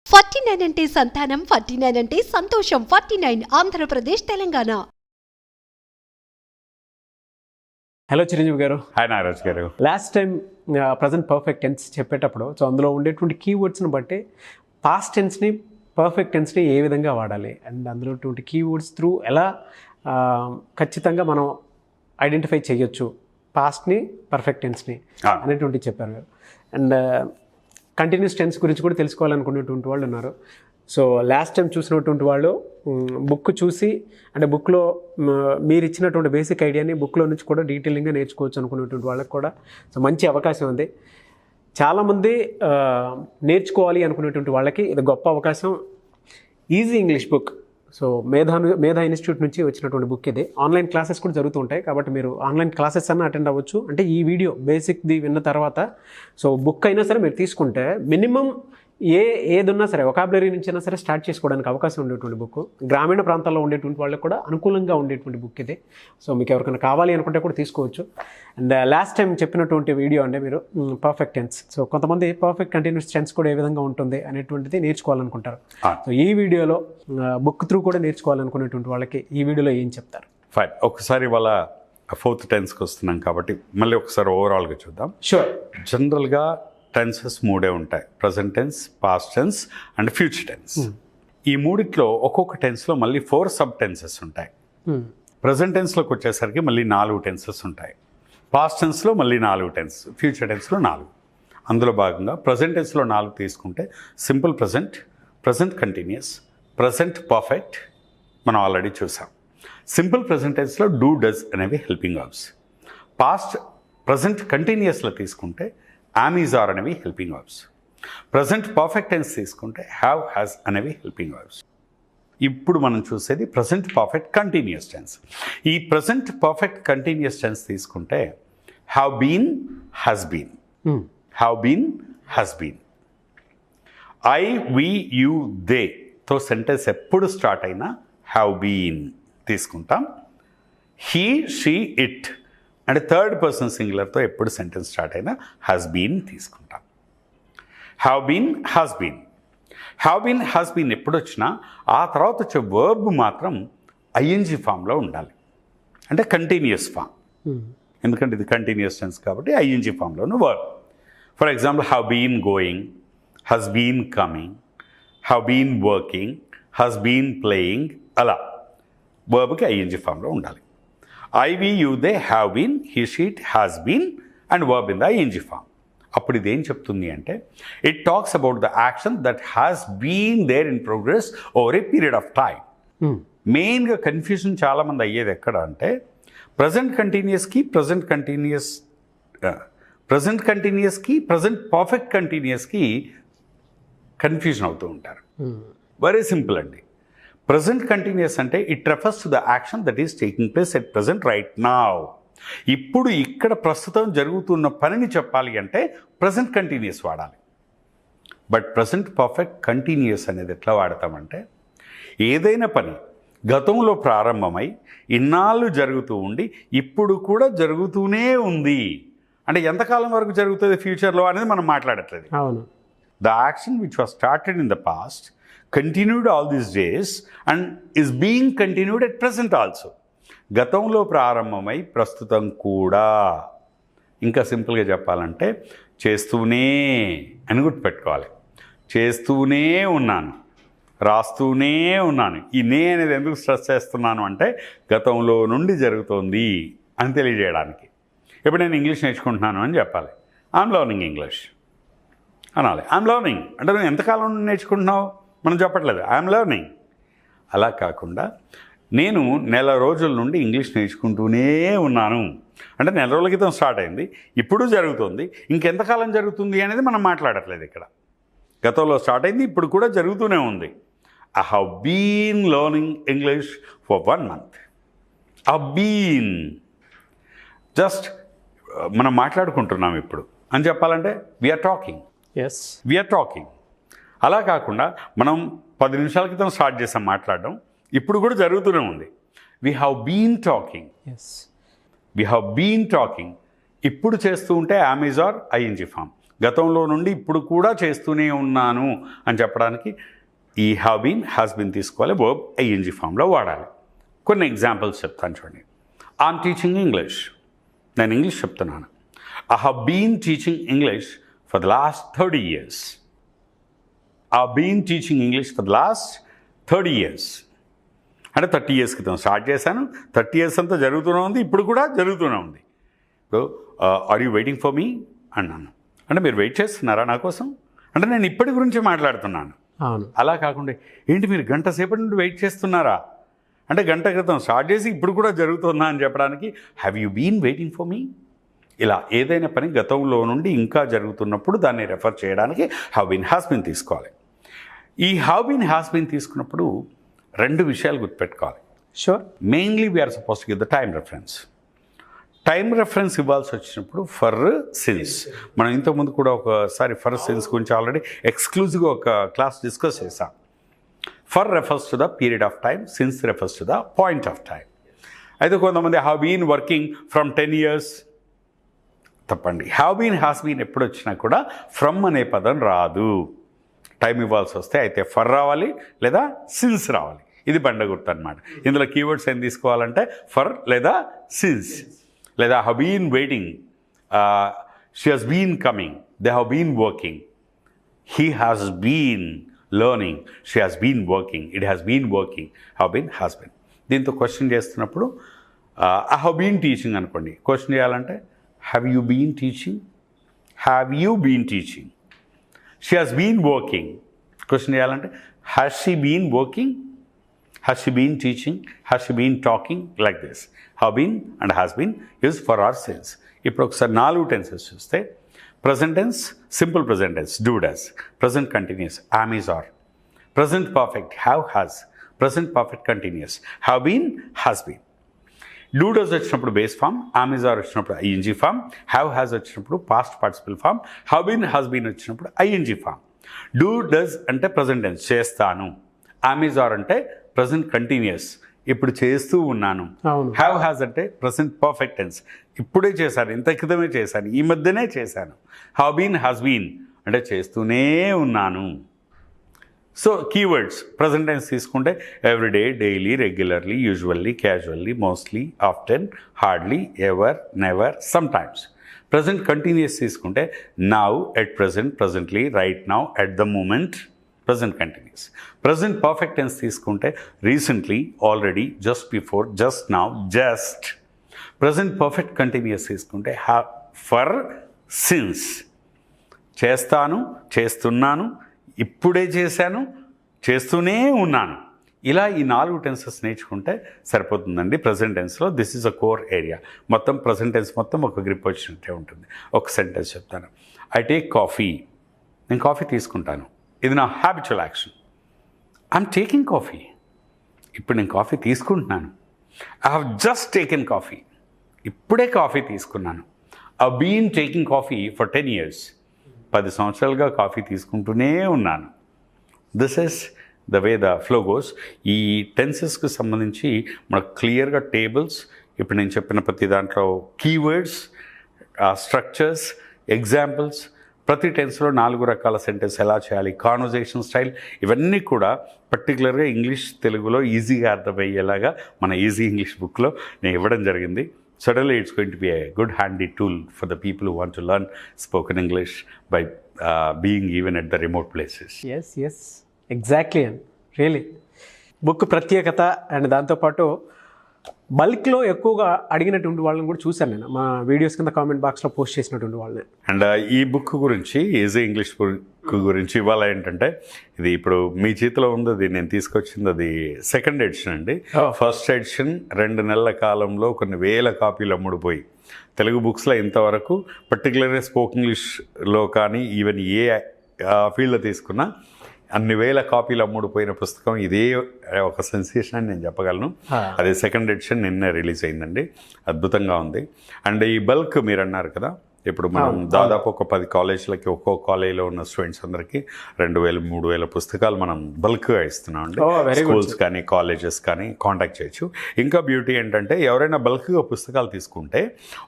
49 అంటే సంతానం, 49 అంటే సంతోషం. 49 ఆంధ్రప్రదేశ్, తెలంగాణ. హలో చిరంజీవి గారు. Hi Nagaraj garu. Last time present perfect tense చెప్పేటప్పుడు అందులో ఉండేటువంటి కీవర్డ్స్ని బట్టి పాస్ట్ టెన్స్ని పర్ఫెక్ట్ టెన్స్ని ఏ విధంగా వాడాలి అండ్ అందులో కీవర్డ్స్ త్రూ ఎలా ఖచ్చితంగా మనం ఐడెంటిఫై చేయొచ్చు పాస్ట్ని పర్ఫెక్ట్ టెన్స్ని అనేటువంటి చెప్పారు గారు. అండ్ కంటిన్యూస్ టెన్స్ గురించి కూడా తెలుసుకోవాలనుకునేటువంటి వాళ్ళు ఉన్నారు. సో లాస్ట్ టైం చూసినటువంటి వాళ్ళు బుక్ చూసి అంటే బుక్లో మీరు ఇచ్చినటువంటి బేసిక్ ఐడియాని బుక్లో నుంచి కూడా డీటెయిలింగ్గా నేర్చుకోవచ్చు అనుకునేటువంటి వాళ్ళకి కూడా సో మంచి అవకాశం ఉంది. చాలామంది నేర్చుకోవాలి అనుకునేటువంటి వాళ్ళకి ఇది గొప్ప అవకాశం. Easy English book. సో మేధా ఇన్స్టిట్యూట్ నుంచి వచ్చినటువంటి బుక్ ఇది. ఆన్లైన్ క్లాసెస్ కూడా జరుగుతూ ఉంటాయి కాబట్టి మీరు ఆన్లైన్ క్లాసెస్ అన్న అటెండ్ అవ్వచ్చు. అంటే ఈ వీడియో బేసిక్ది విన్న తర్వాత సో బుక్ అయినా సరే మీరు తీసుకుంటే మినిమం ఏదున్నా సరే వొకాబులరీ నుంచి అయినా సరే స్టార్ట్ చేసుకోవడానికి అవకాశం ఉండేటువంటి బుక్. గ్రామీణ ప్రాంతాల్లో ఉండేటువంటి వాళ్ళకి కూడా అనుకూలంగా ఉండేటువంటి బుక్ ఇది. సో మీకు ఎవరికైనా కావాలి అనుకుంటే కూడా తీసుకోవచ్చు. అండ్ లాస్ట్ టైం చెప్పినటువంటి వీడియో అంటే మీరు పర్ఫెక్ట్ టెన్స్. సో కొంతమంది పర్ఫెక్ట్ కంటిన్యూస్ టెన్స్ కూడా ఏ విధంగా ఉంటుంది అనేటువంటిది నేర్చుకోవాలనుకుంటారు. సో ఈ వీడియోలో బుక్ త్రూ కూడా నేర్చుకోవాలనుకునేటువంటి వాళ్ళకి ఈ వీడియోలో ఏం చెప్తారు? ఫైన్. ఒకసారి వాళ్ళ ఫోర్త్ టెన్స్కి వస్తున్నాం కాబట్టి మళ్ళీ ఒకసారి ఓవరాల్గా చూద్దాం. షూర్. జనరల్గా టెన్సెస్ మూడే ఉంటాయి: present tense, past tense and future tense. ఈ మూడిట్లో ఒక్కొక్క టెన్స్లో మళ్ళీ 4 సబ్ టెన్సెస్ ఉంటాయి. ప్రజెంట్ టెన్స్లోకి వచ్చేసరికి మళ్ళీ 4 టెన్సెస్ ఉంటాయి. పాస్ట్ టెన్స్లో మళ్ళీ 4 టెన్స్, ఫ్యూచర్ టెన్స్లో 4. అందులో భాగంగా ప్రజెంట్ టెన్స్లో 4 తీసుకుంటే simple present, present continuous, present perfect మనం ఆల్రెడీ చూసాం. సింపుల్ ప్రజెంట్ టెన్స్లో డూ, డస్ అనేవి హెల్పింగ్ వర్బ్స్. పాస్ట్ ప్రజెంట్ కంటిన్యూస్లో తీసుకుంటే am, is, are అనేవి helping verbs. Present perfect tense తీసుకుంటే హ్యావ్, హ్యాస్ అనేవి హెల్పింగ్ వర్బ్స్. ఇప్పుడు మనం చూసేది ప్రజెంట్ పర్ఫెక్ట్ కంటిన్యూస్ టెన్స్. ఈ ప్రజెంట్ పర్ఫెక్ట్ కంటిన్యూస్ టెన్స్ తీసుకుంటే have been, has been. Have been, has been. I, we, you, they తో sentence ఎప్పుడు స్టార్ట్ అయినా హ్యావ్ బీన్ తీసుకుంటాం. హీ, షీ, ఇట్ అంటే థర్డ్ పర్సన్ సింగులర్తో ఎప్పుడు సెంటెన్స్ స్టార్ట్ అయినా హ్యాస్ బీన్ తీసుకుంటాం. Have been, has been. Have been, has been ఎప్పుడు వచ్చినా ఆ తర్వాత వచ్చే వర్బ్ మాత్రం ఐఎన్జీ ఫామ్లో ఉండాలి. అంటే కంటిన్యూస్ ఫామ్. ఎందుకంటే ఇది కంటిన్యూస్ టెన్స్ కాబట్టి ఐఎన్జీ ఫామ్లోను verb. For example have been going, has been coming, have been working, has been playing, అలా వర్బ్కి ఐఎన్జీ ఫామ్లో ఉండాలి. I, we, you, they, have been, he, she, it, has been and verb in the ING form. అప్పుడు ఇదేం చెప్తుంది అంటే it talks about the action that has been there in progress over a period of time. మెయిన్గా confusion చాలామంది అయ్యేది ఎక్కడ అంటే present కంటిన్యూస్కి present perfect కంటిన్యూస్కి confusion అవుతూ ఉంటారు. వెరీ సింపుల్ అండి. ప్రజెంట్ కంటిన్యూస్ అంటే it refers to the action that is taking place at present right now. ఇప్పుడు ఇక్కడ ప్రస్తుతం జరుగుతున్న పనిని చెప్పాలి అంటే ప్రజెంట్ కంటిన్యూస్ వాడాలి. బట్ ప్రజెంట్ పర్ఫెక్ట్ కంటిన్యూస్ అనేది ఎట్లా వాడతామంటే ఏదైనా పని గతంలో ప్రారంభమై ఇన్నాళ్ళు జరుగుతూ ఉండి ఇప్పుడు కూడా జరుగుతూనే ఉంది అంటే ఎంతకాలం వరకు జరుగుతుంది ఫ్యూచర్లో అనేది మనం మాట్లాడట్లేదు. అవును. The action which was started in the past continued all these days and is being continued at present also. గతంలో ప్రారంభమై ప్రస్తుతం కూడా. ఇంకా సింపుల్గా చెప్పాలంటే చేస్తూనే అని గుర్తుపెట్టుకోవాలి. చేస్తూనే ఉన్నాను, రాస్తూనే ఉన్నాను. ఈ నే అనేది ఎందుకు స్ట్రెస్ చేస్తున్నాను అంటే గతంలో నుండి జరుగుతోంది అని తెలియజేయడానికి. ఇప్పుడు నేను ఇంగ్లీష్ నేర్చుకుంటున్నాను అని చెప్పాలి. ఐఎమ్ లర్నింగ్ ఇంగ్లీష్ అనాలి. ఐఎమ్ లర్నింగ్ అంటే నువ్వు ఎంతకాలం నుండి నేర్చుకుంటున్నావు మనం చెప్పట్లేదు, ఐఎమ్ లెర్నింగ్. అలా కాకుండా నేను నెల రోజుల నుండి ఇంగ్లీష్ నేర్చుకుంటూనే ఉన్నాను అంటే నెల రోజుల క్రితం స్టార్ట్ అయింది, ఇప్పుడు జరుగుతుంది, ఇంకెంతకాలం జరుగుతుంది అనేది మనం మాట్లాడట్లేదు. ఇక్కడ గతంలో స్టార్ట్ అయింది, ఇప్పుడు కూడా జరుగుతూనే ఉంది. I have been learning English for 1 month. I been just మనం మాట్లాడుకుంటున్నాం ఇప్పుడు అని చెప్పాలంటే we are talking. Yes, we are talking. అలా కాకుండా మనం 10 నిమిషాల క్రితం స్టార్ట్ చేసాం మాట్లాడడం, ఇప్పుడు కూడా జరుగుతూనే ఉంది. We have been talking. We have been talking. ఇప్పుడు చేస్తూ ఉంటే am, is, are ING form. గతంలో నుండి ఇప్పుడు కూడా చేస్తూనే ఉన్నాను అని చెప్పడానికి ఈ హ్యావ్ బీన్ హ్యాస్ బీన్ తీసుకోవాలి, వర్బ్ ఐఎన్జీ ఫామ్లో వాడాలి. కొన్ని ఎగ్జాంపుల్స్ చెప్తాను చూడండి. ఐఎమ్ టీచింగ్ ఇంగ్లీష్, నేను ఇంగ్లీష్ చెప్తున్నాను. I have been teaching English for the last 30 years. I been teaching English for the last 30 years. అంటే 30 years క్రితం స్టార్ట్ చేశాను, 30 years అంతా జరుగుతూనే ఉంది, ఇప్పుడు కూడా జరుగుతూనే ఉంది. So are you waiting for me అన్నాను. అంటే మీరు వెయిట్ చేస్తున్నారా నా కోసం? అంటే నేను ఇప్పటి గురించి మాట్లాడుతున్నాను. అవును. అలా కాకుండా ఏంటి మీరు గంట సేపటి నుండి వెయిట్ చేస్తున్నారా అంటే గంట క్రితం స్టార్ట్ చేసి ఇప్పుడు కూడా జరుగుతుందా అని చెప్పడానికి have you been waiting for me. ఇలా ఏదైనా పని గతంలో నుండి ఇంకా జరుగుతున్నప్పుడు దాన్ని రెఫర్ చేయడానికి హ్యావ్ బీన్ హ్యాస్ బీన్ తీసుకోవాలి. ఈ హ్యావ్ బీన్ హ్యాస్ బీన్ తీసుకున్నప్పుడు 2 విషయాలు గుర్తుపెట్టుకోవాలి. Sure. Mainly we are suppose to give the time reference. Time reference ఇవ్వాల్సి వచ్చినప్పుడు ఫర్ సిన్స్, మనం ఇంతకుముందు కూడా ఒకసారి ఫర్ సిన్స్ గురించి ఆల్రెడీ ఎక్స్క్లూజివ్గా ఒక క్లాస్ డిస్కస్ చేసాం. For refers to the period of time, since refers to the point of time. అయితే కొంతమంది have been working from 10 years, తప్పండి. హ్యావ్ బీన్ హ్యాస్ బీన్ ఎప్పుడు వచ్చినా కూడా ఫ్రమ్ అనే పదం రాదు. టైం ఇవ్వాల్సి వస్తే అయితే ఫర్ రావాలి లేదా సిన్స్ రావాలి. ఇది బండ గుర్తు అనమాట. ఇందులో కీవర్డ్స్ ఏం తీసుకోవాలంటే ఫర్ లేదా సిన్స్. లేదా have been waiting, she has been coming, they have been working, he has been learning, she has been working, it has been working, have been has been. దీంతో క్వశ్చన్ చేస్తున్నప్పుడు I have been teaching అనుకోండి. Question చేయాలంటే have you been teaching, have you been teaching. She has been working. Question చేయాలంటే has she been working, has she been teaching, has she been talking, like this. Have been and has been used for our sense. ఇప్పుడు ఒకసారి 4 tenses చూస్తే present tense, simple present tense do does, present continuous am is are, present perfect have has, present perfect continuous have been has been. Do does వచ్చినప్పుడు base form, am is are వచ్చినప్పుడు ING form, have has వచ్చినప్పుడు past participle form, have been has been వచ్చినప్పుడు ING form. Do does అంటే present tense చేస్తాను, am is are అంటే present continuous ఇప్పుడు చేస్తూ ఉన్నాను, హ్యావ్ హ్యాస్ అంటే ప్రజెంట్ పర్ఫెక్ట్ టెన్స్ ఇప్పుడే చేశాను, ఇంత క్రితమే చేశాను, ఈ మధ్యనే చేశాను. హ్యావ్ బీన్ హ్యాస్ బీన్ అంటే చేస్తూనే ఉన్నాను. సో కీవర్డ్స్ ప్రజెంట్ టెన్స్ తీసుకుంటే everyday, daily, regularly, usually, casually, mostly, often, hardly, ever, never, sometimes. Present continuous తీసుకుంటే now, at present, presently, right now, at the moment, present continuous. Present perfect tense తీసుకుంటే recently, already, just before, just now, just. Present perfect continuous తీసుకుంటే for since, చేస్తాను, చేస్తున్నాను, ఇప్పుడే చేశాను, చేస్తూనే ఉన్నాను. ఇలా ఈ 4 టెన్సెస్ నేర్చుకుంటే సరిపోతుందండి ప్రజెంట్ టెన్స్లో. This is a core area. మొత్తం ప్రజెంట్ టెన్స్ మొత్తం ఒక గ్రిప్ వచ్చినట్టే ఉంటుంది. ఒక సెంటెన్స్ చెప్తాను. ఐ టేక్ కాఫీ, నేను కాఫీ తీసుకుంటాను. ఇది నా habitual action. I'm taking coffee, ఇప్పుడు నేను కాఫీ తీసుకుంటున్నాను. I have just taken coffee, ఇప్పుడే కాఫీ తీసుకున్నాను. I been taking coffee for 10 years, 10 సంవత్సరాలుగా కాఫీ తీసుకుంటూనే ఉన్నాను. This is the way the flow goes. ఈ టెన్సెస్కి సంబంధించి మనకు క్లియర్గా టేబుల్స్, ఇప్పుడు నేను చెప్పిన ప్రతి దాంట్లో కీవర్డ్స్, స్ట్రక్చర్స్, ఎగ్జాంపుల్స్, ప్రతి టెన్స్లో 4 రకాల సెంటెన్స్ ఎలా చేయాలి, కాన్వర్జేషన్ స్టైల్, ఇవన్నీ కూడా పర్టికులర్గా ఇంగ్లీష్ తెలుగులో ఈజీగా అర్థమయ్యేలాగా మన ఈజీ ఇంగ్లీష్ బుక్లో నేను ఇవ్వడం జరిగింది. Certainly it's going to be a good handy tool for the people who want to learn spoken English by being even at the remote places. Yes, exactly, and really book ప్రత్యేకత and దాంతోపాటు బల్క్లో ఎక్కువగా అడిగినటువంటి వాళ్ళని కూడా చూశాను నేను మా వీడియోస్ కింద కామెంట్ బాక్స్లో పోస్ట్ చేసినటువంటి వాళ్ళని. అండ్ ఈ బుక్ గురించి, ఈజీ ఇంగ్లీష్ బుక్ గురించి ఇవాళ ఏంటంటే, ఇది ఇప్పుడు మీ చేతిలో ఉంది, అది నేను తీసుకొచ్చింది, అది సెకండ్ ఎడిషన్ అండి. ఫస్ట్ ఎడిషన్ 2 నెలల కాలంలో కొన్ని వేల కాపీలు అమ్ముడుపోయి, తెలుగు బుక్స్లో ఇంతవరకు పర్టికులర్గా స్పోకెన్ ఇంగ్లీష్లో కానీ ఈవెన్ ఏ ఫీల్డ్లో తీసుకున్నా అన్ని వేల కాపీలు అమ్ముడుపోయిన పుస్తకం ఇదే ఒక సెన్సేషన్ అని నేను చెప్పగలను. అది సెకండ్ ఎడిషన్ నిన్నే రిలీజ్ అయిందండి. అద్భుతంగా ఉంది. అండ్ ఈ బల్క్ మీరు అన్నారు కదా, ఇప్పుడు మనం దాదాపు ఒక 10 కాలేజీలకి ఒక్కో కాలేజీలో ఉన్న స్టూడెంట్స్ అందరికీ 2,000-3,000 పుస్తకాలు మనం బల్క్గా ఇస్తున్నాం అండి. స్కూల్స్ కానీ కాలేజెస్ కానీ కాంటాక్ట్ చేయొచ్చు. ఇంకా బ్యూటీ ఏంటంటే ఎవరైనా బల్క్గా పుస్తకాలు తీసుకుంటే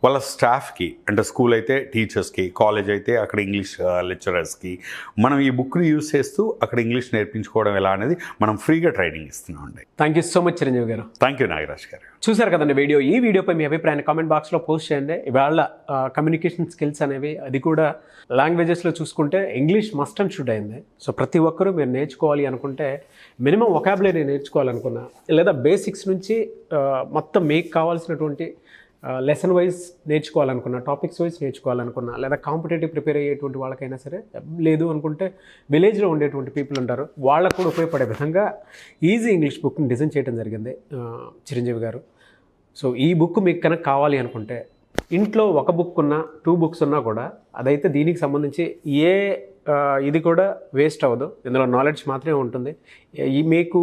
వాళ్ళ స్టాఫ్కి, అంటే స్కూల్ అయితే టీచర్స్కి, కాలేజ్ అయితే అక్కడ ఇంగ్లీష్ లెక్చరర్స్కి మనం ఈ బుక్ని యూజ్ చేస్తూ అక్కడ ఇంగ్లీష్ నేర్పించుకోవడం ఎలా అనేది మనం ఫ్రీగా ట్రైనింగ్ ఇస్తున్నాం అండి. Thank you so much Chiranjeevi గారు. థ్యాంక్ యూ నాగరాజ్ గారు. చూసారు కదండి వీడియో. ఈ వీడియోపై మీ అభిప్రాయాన్ని కామెంట్ బాక్స్లో పోస్ట్ చేయండి. ఇవాళ కమ్యూనికేషన్ స్కిల్స్ అనేవి, అది కూడా లాంగ్వేజెస్లో చూసుకుంటే ఇంగ్లీష్ మస్ట్ అండ్ షుడ్ అయింది. సో ప్రతి ఒక్కరూ మీరు నేర్చుకోవాలి అనుకుంటే మినిమం వొకాబులరీ నేర్చుకోవాలనుకున్నా, లేదా బేసిక్స్ నుంచి మొత్తం మీకు కావాల్సినటువంటి లెసన్ వైజ్ నేర్చుకోవాలనుకున్నా, టాపిక్స్ వైజ్ నేర్చుకోవాలనుకున్నా, లేదా కాంపిటేటివ్ ప్రిపేర్ అయ్యేటువంటి వాళ్ళకైనా సరే, లేదు అనుకుంటే విలేజ్లో ఉండేటువంటి పీపుల్ ఉంటారు, వాళ్ళకు కూడా ఉపయోగపడే విధంగా ఈజీ ఇంగ్లీష్ బుక్ని డిజైన్ చేయడం జరిగింది చిరంజీవి గారు. సో ఈ బుక్ మీకు కనుక కావాలి అనుకుంటే, ఇంట్లో ఒక బుక్ ఉన్నా 2 బుక్స్ ఉన్నా కూడా అదైతే దీనికి సంబంధించి ఇది కూడా వేస్ట్ అవ్వదు. ఇందులో నాలెడ్జ్ మాత్రమే ఉంటుంది. మీకు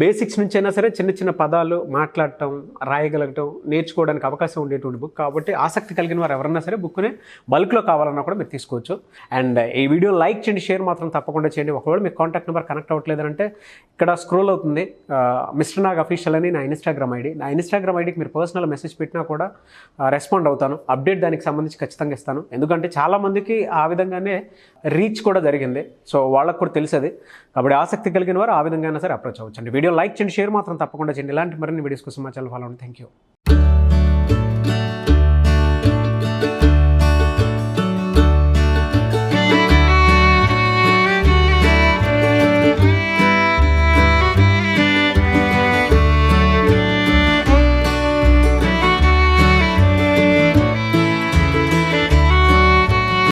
బేసిక్స్ నుంచి అయినా సరే చిన్న చిన్న పదాలు మాట్లాడటం, రాయగలగటం, నేర్చుకోవడానికి అవకాశం ఉండేటువంటి బుక్ కాబట్టి ఆసక్తి కలిగిన వారు ఎవరన్నా సరే బుక్ని బల్క్లో కావాలన్నా కూడా మీరు తీసుకోవచ్చు. అండ్ ఈ వీడియో లైక్ చేయండి, షేర్ మాత్రం తప్పకుండా చేయండి. ఒకవేళ మీకు కాంటాక్ట్ నెంబర్ కనెక్ట్ అవ్వట్లేదంటే ఇక్కడ స్క్రోల్ అవుతుంది మిస్టర్ నాగ్ అఫీషియల్ అని నా ఇన్స్టాగ్రామ్ ఐడి. నా ఇన్స్టాగ్రామ్ ఐడికి మీరు పర్సనల్ మెసేజ్ పెట్టినా కూడా రెస్పాండ్ అవుతాను. అప్డేట్ దానికి సంబంధించి ఖచ్చితంగా ఇస్తాను. ఎందుకంటే చాలామందికి ఆ విధంగానే రీచ్ కూడా జరిగింది. సో వాళ్ళకు కూడా తెలిసేది. కాబట్టి ఆసక్తి కలిగిన వారు ఆ విధంగా అయినా సరే అప్రోచ్ అవ్వచ్చండి. వీడియో లైక్ చేయండి, షేర్ మాత్రం తప్పకుండా చేయండి. ఇలాంటి మరిన్ని వీడియోస్ కోసం మా ఛానల్ ఫాలో అవ్వండి. Thank you.